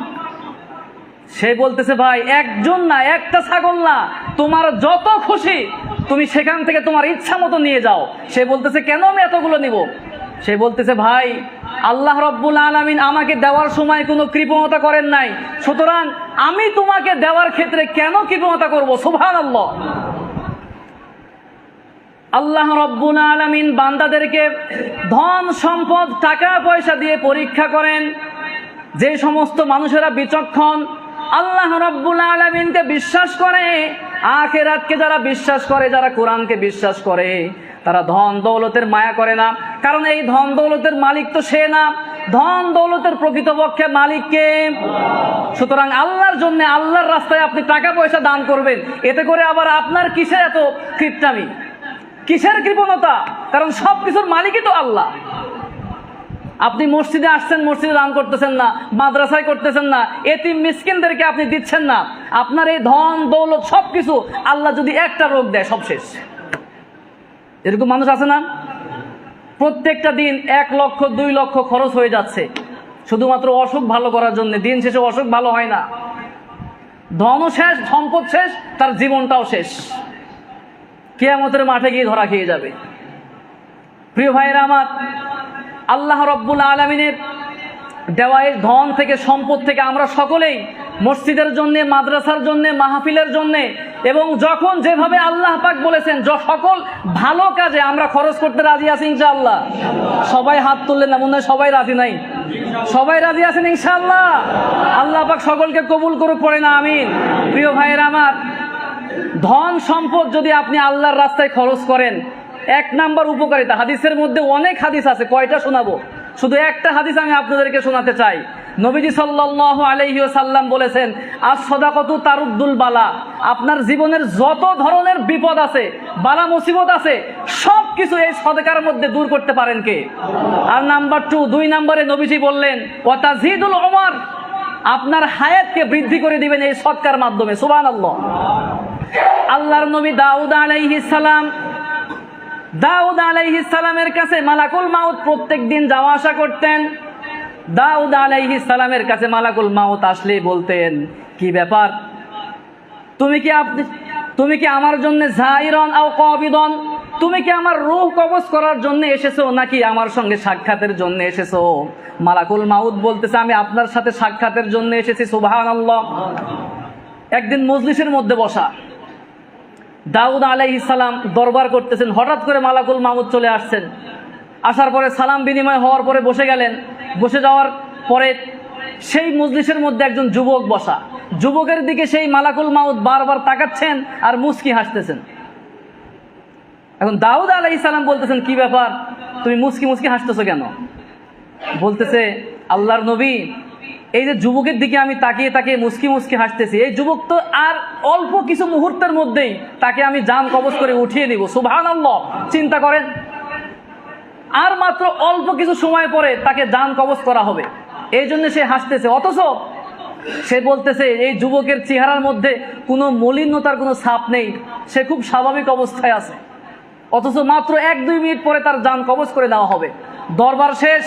সে বলতেছে, ভাই একজন না, একটা ছাগল না, তোমার যত খুশি তুমি সেখান থেকে তোমার ইচ্ছা মতো নিয়ে যাও। সে বলতেছে, কেন আমি এতগুলো নিব? সে বলতেছে, ভাই আল্লাহ রাব্বুল আলামিন আমাকে দেওয়ার সময় কোনো কৃপণতা করেন নাই, সুতরাং আমি তোমাকে দেওয়ার ক্ষেত্রে কেন কৃপণতা করব? সুবহানাল্লাহ। আল্লাহ রাব্বুল আলামিন বান্দাদেরকে ধন সম্পদ টাকা পয়সা দিয়ে পরীক্ষা করেন। যে সমস্ত মানুষেরা বিচক্ষণ, আল্লাহ রাব্বুল আলামিনকে বিশ্বাস করে, আখিরাতকে যারা বিশ্বাস করে, যারা কোরআনকে বিশ্বাস করে, তারা ধন দৌলতের মায়া করে না। কারণ এই ধন দৌলতের মালিক তো সে না, ধন দৌলতের প্রকৃতপক্ষে মালিক কে? সুতরাং আল্লাহর জন্য, আল্লাহর রাস্তায় আপনি টাকা পয়সা দান করবেন, এতে করে আবার আপনার কিসের এত কৃপটামি, কিসের কৃপণতা? কারণ সব কিছুর মালিকই তো আল্লাহ। আপনি মসজিদে আসছেন, মসজিদে দান করতেছেন না, মাদ্রাসায় করতেছেন না, এতিম মিসকিনদেরকে আপনি দিচ্ছেন না। আপনার এই ধন দৌলত সবকিছু আল্লাহ যদি একটা রোগ দেয়, সব শেষ। এরকম মানুষ আছে না? প্রত্যেকটা দিন 1 লক্ষ 2 লক্ষ খরচ হয়ে যাচ্ছে শুধুমাত্র অসুখ ভালো করার জন্য। দিন শেষে অসুখ ভালো হয় না, ধনও শেষ, সম্পদ শেষ, তার জীবনটাও শেষ। কিয়ামতের মাঠে গিয়ে ধরা খেয়ে যাবে। প্রিয় ভাইয়েরা আমার, আল্লাহ রাব্বুল আলামিনের দেওয়া এই ধন থেকে, সম্পদ থেকে আমরা সকলেই মসজিদের জন্য, মাদ্রাসার জন্য, মাহফিলের জন্য এবং যখন যেভাবে আল্লাহ পাক বলেছেন সকল ভালো কাজে আমরা খরচ করতে রাজি আছি ইনশাআল্লাহ। সবাই হাত তুললেন না, মনে হয় সবাই রাজি নাই। সবাই রাজি আছেন ইনশাআল্লাহ? আল্লাহ পাক সকলকে কবুল করুক, পড়ে না আমিন। প্রিয় ভাইয়েরা আমার, ধন সম্পদ যদি আপনি আল্লাহর রাস্তায় খরচ করেন, 1 নাম্বার উপকারিতা। হাদিসের মধ্যে অনেক হাদিস আছে, কয়টা শোনাবো? শুধু একটা হাদিস আমি আপনাদেরকে শোনাতে চাই। নবীজি সাল্লাল্লাহু আলাইহি ওয়াসাল্লাম বলেছেন, আস-সাদাকাতু তারুদ্দুল বালা। আপনার জীবনের যত ধরনের বিপদ আছে, বালা মুসিবত আছে, সব কিছু এই সদকার মধ্যে দূর করতে পারেন কে? আর নাম্বার 2 নম্বরে নবীজি বললেন, ওয়া তাজিদুল উমর। আপনার হায়াতকে বৃদ্ধি করে দিবেন এই সদকার মাধ্যমে। সুবহানাল্লাহ। আল্লাহর নবী দাউদ আলাইহিস সালামের কাছে মালাকুল মাউত প্রত্যেক দিন যাওয়া আসা করতেন। দাউদ আলাইহিস সালামের কাছে মালাকুল মাউত আসলে বলতেন, কি ব্যাপার, তুমি কি আমার জন্য জাইরন আও কবিদন, তুমি কি আমার রূহ কবজ করার জন্য এসেছো নাকি আমার সঙ্গে সাক্ষাতের জন্য এসেছো? মালাকুল মাউত বলতেছে, আমি আপনার সাথে সাক্ষাতের জন্য এসেছি। সুবহানাল্লাহ। একদিন মজলিসের মধ্যে বসা, দাউদ আলাইহিস সালাম দরবার করতেছেন, হঠাৎ করে মালাকুল মাউত চলে আসছেন। আসার পরে সালাম বিনিময় হওয়ার পরে বসে গেলেন। বসে যাওয়ার পরে সেই মজলিসের মধ্যে একজন যুবক বসা, যুবকের দিকে সেই মালাকুল মাউত বারবার তাকাচ্ছেন আর মুস্কি হাসতেছেন। এখন দাউদ আলাইহিস সালাম বলতেছেন, কি ব্যাপার, তুমি মুস্কি মুস্কি হাসতেছো কেন? বলতেছে, আল্লাহর নবী, এই যে যুবকের দিকে আমি তাকিয়ে তাকিয়ে মুস্কি মুস্কি হাসতেছি, এই যুবক তো আর অল্প কিছু মুহূর্তের মধ্যেই তাকে আমি জান কবজ করে উঠিয়ে নিব। সুবহানাল্লাহ। চিন্তা করেন, আর মাত্র অল্প কিছু সময় পরে তাকে জান কবজ করা হবে, এই জন্য সে হাসতেছে। অথচ সে বলতেছে, এই যুবকের চেহারার মধ্যে কোনো মলিনতার কোনো ছাপ নেই, সে খুব স্বাভাবিক অবস্থায় আছে। অথচ মাত্র 1-2 মিনিট পরে তার জান কবজ করে নেওয়া হবে। দরবার শেষ,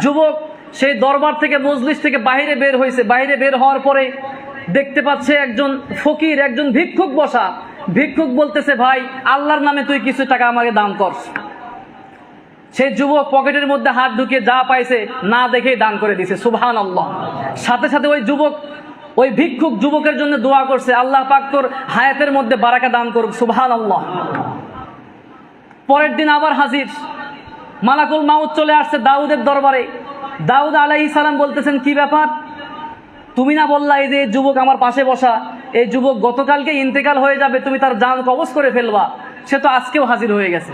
যুবক সেই দরবার থেকে, মজলিস থেকে বাইরে বের হয়েছে। বাইরে বের হওয়ার পরে দেখতে পাচ্ছে একজন ফকির, একজন ভিক্ষুক বসা। ভিক্ষুক বলতেছে, ভাই আল্লাহর নামে তুই কিছু টাকা আমাকে দান কর। সেই যুবক পকেটের মধ্যে হাত ঢুকিয়ে যা পাইছে না দেখেই দান করে দিয়েছে। সুবহানাল্লাহ। সাথে সাথে ওই ভিক্ষুক যুবকের জন্য দোয়া করছে, আল্লাহ পাক তোর হায়াতের মধ্যে বারাকা দান করুক। সুবহানাল্লাহ। পরের দিন আবার হাজির, মালাকুল মাউত চলে আসছে দাউদের দরবারে। দাউদ আলাইহিস সালাম বলতেছেন, কি ব্যাপার, তুমি না বললা এই যে যুবক আমার পাশে বসা, এই যুবক গতকালকে ইন্তেকাল হয়ে যাবে, তুমি তার জান কবজ করে ফেলবা, সে তো আজকেও হাজির হয়ে গেছে।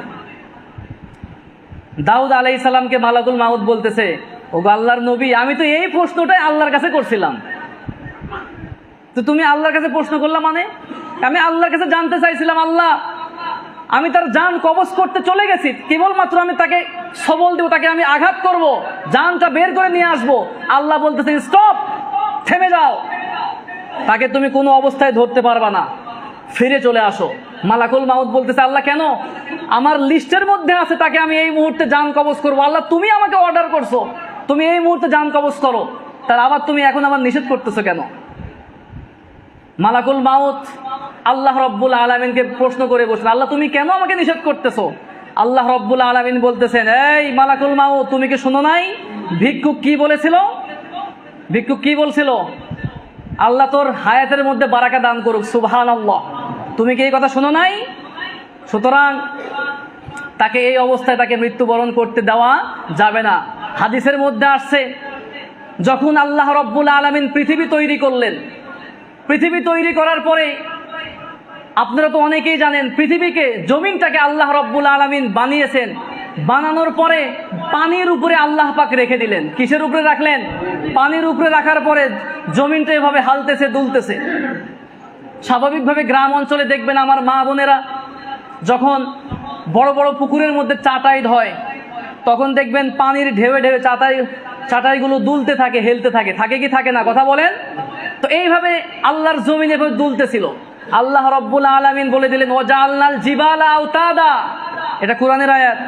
দাউদ আলাইহিস সালামকে মালাকুল মাউত বলতেছে, ওগো আল্লাহর নবী, আমি তো এই প্রশ্নটাই আল্লাহর কাছে করছিলাম, তো তুমি আল্লাহর কাছে প্রশ্ন করলাম মানে? আমি আল্লাহর কাছে জানতে চাইছিলাম, আল্লাহ আমি তার জান কবজ করতে চলে গেছি, কেবলমাত্র আমি তাকে সবল দেব, তাকে আমি আঘাত করব, জানটা বের করে নিয়ে আসবো। আল্লাহ বলতেছেন স্টপ, থেমে যাও, তাকে তুমি কোনো অবস্থায় ধরতে পারবা না, ফিরে চলে আসো। মালাকুল মাউত বলতেছে, আল্লাহ কেন? আমার লিস্টের মধ্যে আছে তাকে আমি এই মুহূর্তে জান কবজ করবো। আল্লাহ তুমি আমাকে অর্ডার করছো, তুমি এই মুহূর্তে জান কবজ করো, তার আবার তুমি এখন আবার নিষেধ করতেছো কেন? মালাকুল মাউত আল্লাহ রব্বুল আলামিনকে প্রশ্ন করে বসলেন, আল্লাহ তুমি কেন আমাকে নিষেধ করতেছো? আল্লাহ রব্বুল আলামিন বলতেছেন, এই মালাকুল মাউত, তুমি কি শোনো নাই ভিক্ষুক কি বলেছিল? ভিক্ষুক কি বলছিল? আল্লাহ তোর হায়াতের মধ্যে বারাকা দান করুক, সুবহানাল্লাহ। তুমি কি এই কথা শোনো নাই? সুতরাং তাকে এই অবস্থায় তাকে মৃত্যুবরণ করতে দেওয়া যাবে না। হাদিসের মধ্যে আসছে, যখন আল্লাহ রব্বুল আলামিন পৃথিবী তৈরি করলেন, পৃথিবী তৈরি করার পরে আপনারা তো অনেকেই জানেন, পৃথিবীকে, জমিনটাকে আল্লাহ রব্বুল আলামিন বানিয়েছেন। বানানোর পরে পানির উপরে আল্লাহ পাক রেখে দিলেন। কিসের উপরে রাখলেন? পানির উপরে রাখার পরে জমিনটা এভাবে হালতেছে, দুলতেছে। স্বাভাবিকভাবে গ্রাম অঞ্চলে দেখবেন আমার মা বোনেরা যখন বড় বড় পুকুরের মধ্যে চাটাই হয়, তখন দেখবেন পানির ঢেউে ঢেউে চাটাইগুলো দুলতে থাকে, হেলতে থাকে, থাকে কি থাকে না? কথা বলেন। তো এইভাবে আল্লাহর জমিন এভাবে দুলতেছিল। আল্লাহ রব্বুল আলামিন বলে দিলেন, ওয়াজআলনাল জিবালা আওতাদা, এটা কোরআনের আয়াত।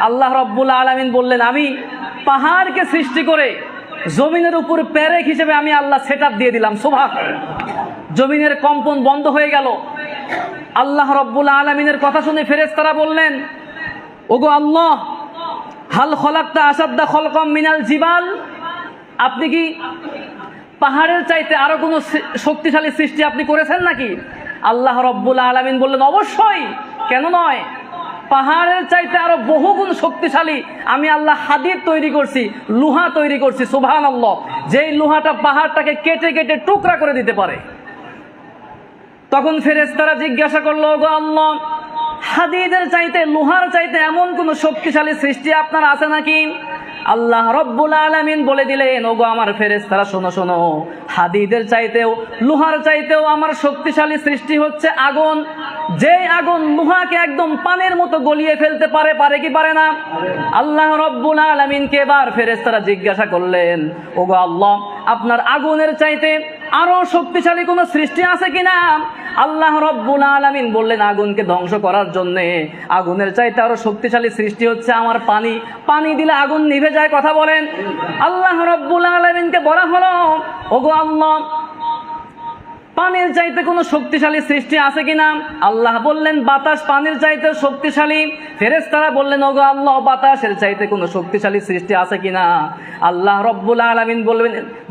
আল্লাহ রব্বুল আলামিন বললেন, আমি পাহাড়কে সৃষ্টি করে জমিনের উপর পেরেক হিসেবে আমি আল্লাহ সেটআপ দিয়ে দিলাম। সুবহানাল্লাহ। জমিনের কম্পন বন্ধ হয়ে গেল। আল্লাহ রব্বুল আলামিনের কথা শুনে ফেরেশতারা বললেন, ওগো আল্লাহ, হাল খলাকতা আসাদ্দা খলকম মিনাল জিবাল, আপনি কি পাহাড়ের চাইতে আরো কোনো শক্তিশালী সৃষ্টি আপনি করেছেন নাকি? আল্লাহ রব্বুল আলামিন বললেন, অবশ্যই, কেন নয়, পাহাড়ের চাইতে আরো বহুগুণ শক্তিশালী আমি আল্লাহ হাদিদ তৈরি করছি, লোহা তৈরি করছি। সুবহানাল্লাহ। যেই লোহাটা পাহাড়টাকে কেটে কেটে টুকরা করে দিতে পারে। তখন ফেরেশতারা জিজ্ঞাসা করলো, ওগো আল্লাহ, হাদিদের চাইতে, লোহার চাইতে এমন কোন শক্তিশালী সৃষ্টি আপনার আছে নাকি? আল্লাহ রব্বুল আলামিন বলে দিলেন, ওগো আমার ফেরেশতারা, শোনো শোনো, হাদিদের চাইতেও, লোহার চাইতেও আমার শক্তিশালী সৃষ্টি হচ্ছে আগুন। যে আগুন লোহাকে একদম পানির মতো গলিয়ে ফেলতে পারে, পারে কি পারে না? আল্লাহ রব্বুল আলামিনকে এবার ফেরেশতারা জিজ্ঞাসা করলেন, ওগো আল্লাহ, আপনার আগুনের চাইতে আরো শক্তিশালী কোন সৃষ্টি আছে কিনা? আল্লাহ রব্বুল আলামিন বললেন, আগুনকে ধ্বংস করার জন্য আগুনের চাইতে আরো শক্তিশালী সৃষ্টি হচ্ছে আমার পানি। পানি দিলে আগুন নিভে যায়। কথা বলেন। আল্লাহ রব্বুল আলামিনকে বলা হলো, ওগো আল্লাহ, পানির চাইতে কোনো শক্তিশালী সৃষ্টি আছে কিনা? আল্লাহ বললেন, বাতাস পানির চাইতে শক্তিশালী। ফেরেশতারা বললেন, ওগো আল্লাহ, বাতাসের চাইতে কোনো শক্তিশালী সৃষ্টি আছে কিনা? আল্লাহ রব্বুল আলামিন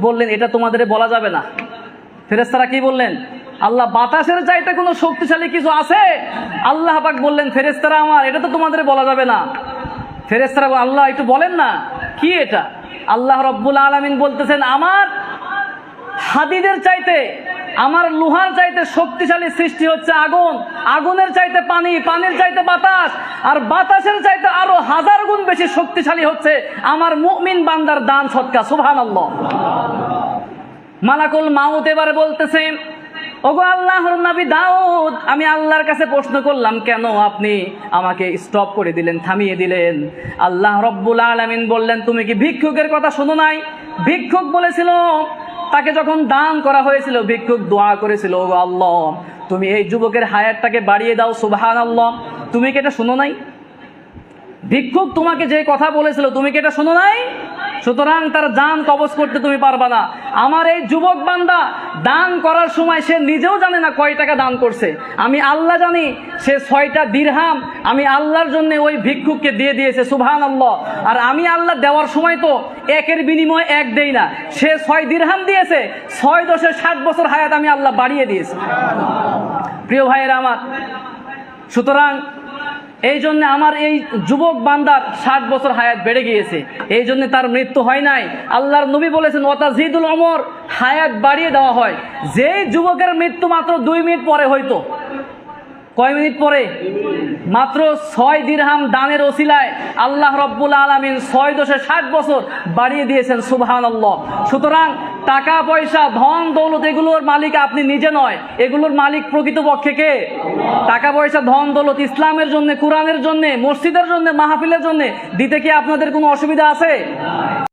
বললেন, এটা তোমাদের বলা যাবে না। ফেরেশতারা কি বললেন? আল্লাহ, বাতাসের চাইতে কোনো শক্তিশালী কিছু আছে? আল্লাহ পাক বললেন, ফেরেশতারা আমার, এটা তো তোমাদের বলা যাবে না। ফেরেশতারা, আল্লাহ একটু বলেন না কি এটা? আল্লাহ রব্বুল আলামিন বলতেছেন, আমার হাদিদের চাইতে, আমার লোহার চাইতে শক্তিশালী সৃষ্টি হচ্ছে আগুন, আগুনের চাইতে পানি, পানির চাইতে বাতাস, আর বাতাসের চাইতে আরো 1000 গুণ বেশি শক্তিশালী হচ্ছে আমার মুমিন বান্দার দান সদকা। সুবহানাল্লাহ। মালাকুল মাউত এবারে বলতেছেন, ওগো আল্লাহর নবী দাউদ, আমি আল্লাহর কাছে প্রশ্ন করলাম, কেন আপনি আমাকে স্টপ করে দিলেন, থামিয়ে দিলেন? আল্লাহ রব্বুল আলামিন বললেন, তুমি কি ভিক্ষুকের কথা শোনো নাই? ভিক্ষুক বলেছিল, তাকে যখন দান করা হয়েছিল, ভিক্ষুক দোয়া করেছিল, ওগো আল্লাহ, তুমি এই যুবকের হায়াতটাকে বাড়িয়ে দাও। সুবহানাল্লাহ। তুমি কি এটা শোনো নাই? ভিক্ষুক তোমাকে যে কথা বলেছিল, তুমি কি এটা শোনো নাই? সুতরাং তার জান কবজ করতে তুমি পারবা না। আমার এই যুবক বান্দা দান করার সময় সে নিজেও জানে না কয় টাকা দান করছে, আমি আল্লাহ জানি। সে 6টা দিরহাম আমি আল্লাহর জন্য ওই ভিক্ষুককে দিয়ে দিয়েছে। সুবহানাল্লাহ। আর আমি আল্লাহ দেওয়ার সময় তো একের বিনিময়ে এক দেই না। সে 6 দিরহাম দিয়েছে, 6 10 60 বছর হায়াত আমি আল্লাহ বাড়িয়ে দিয়েছি। প্রিয় ভাইয়েরা আমার, সুতরাং এই জন্য আমার এই যুবক বান্দার 60 বছর হায়াত বেড়ে গিয়েছে, এই জন্য তার মৃত্যু হয় নাই। আল্লাহর নবী বলেছেন, ওয়াতাজিদুল উমর, হায়াত বাড়িয়ে দেওয়া হয়। যে যুবকের মৃত্যু মাত্র 2 মিনিট পরে হইতো, কয় মিনিট পরে? মাত্র 6 দিরহাম দানের ওসিলায় আল্লাহ রব্বুল আলামিন 6 বছর বাড়িয়ে দিয়েছেন। সুবহানাল্লাহ। সুতরাং টাকা পয়সা ধন দৌলত এগুলোর মালিক আপনি নিজে নয়, এগুলোর মালিক প্রকৃতপক্ষে কে? টাকা পয়সা ধন দৌলত ইসলামের জন্য, কোরআনের জন্য, মসজিদের জন্য, মাহফিলের জন্য দিতে কি আপনাদের কোনো অসুবিধা আছে?